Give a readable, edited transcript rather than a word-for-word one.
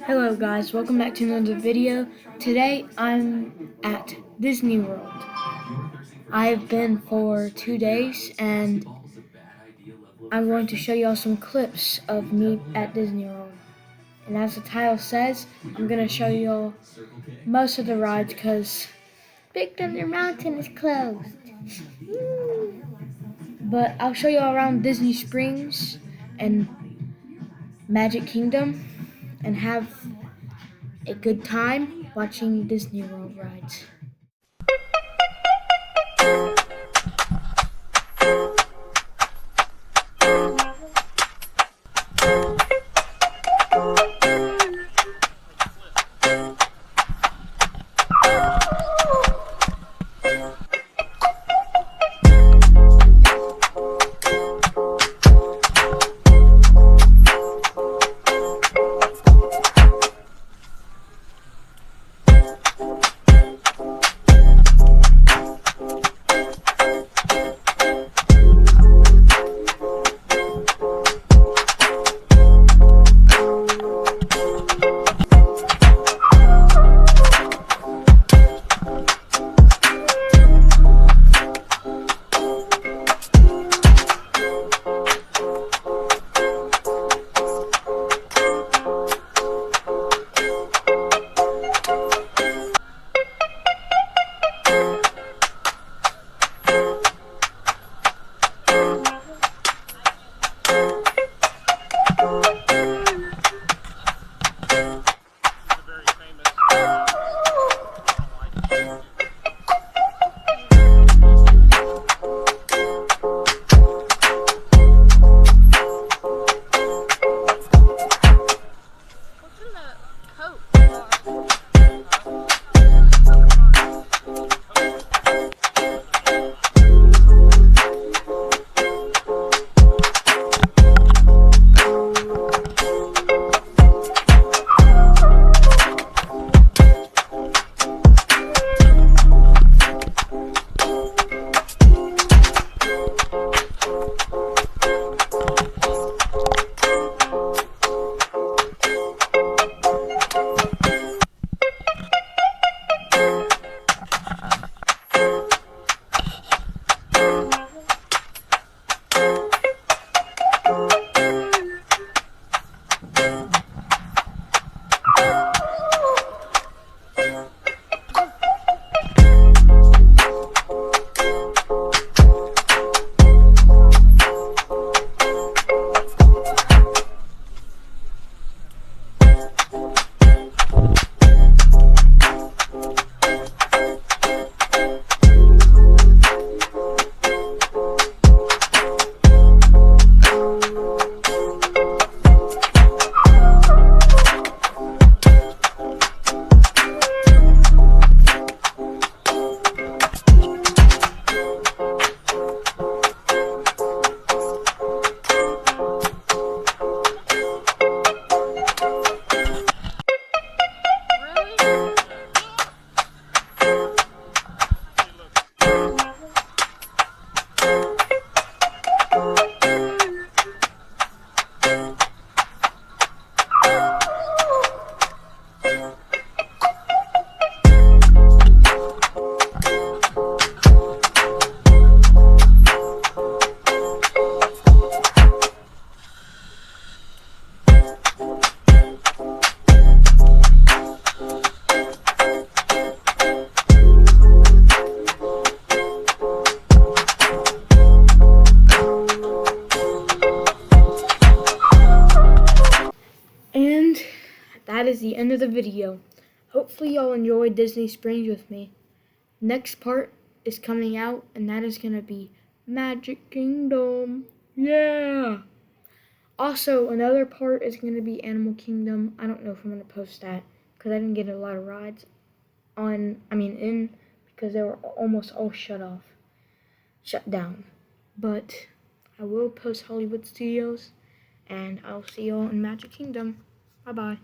Hello guys, welcome back to another video. Today I'm at Disney World. I've been for 2 days and I'm going to show y'all some clips of me at Disney World. And as the title says, I'm going to show y'all most of the rides because Big Thunder Mountain is closed. But I'll show y'all around Disney Springs and Magic Kingdom and have a good time watching Disney World rides. And that is the end of the video. Hopefully y'all enjoyed Disney Springs with me. Next part is coming out, and that is going to be Magic Kingdom. Yeah! Also, another part is going to be Animal Kingdom. I don't know if I'm going to post that because I didn't get a lot of rides in because they were almost all shut down. But I will post Hollywood Studios, and I'll see y'all in Magic Kingdom. Bye-bye.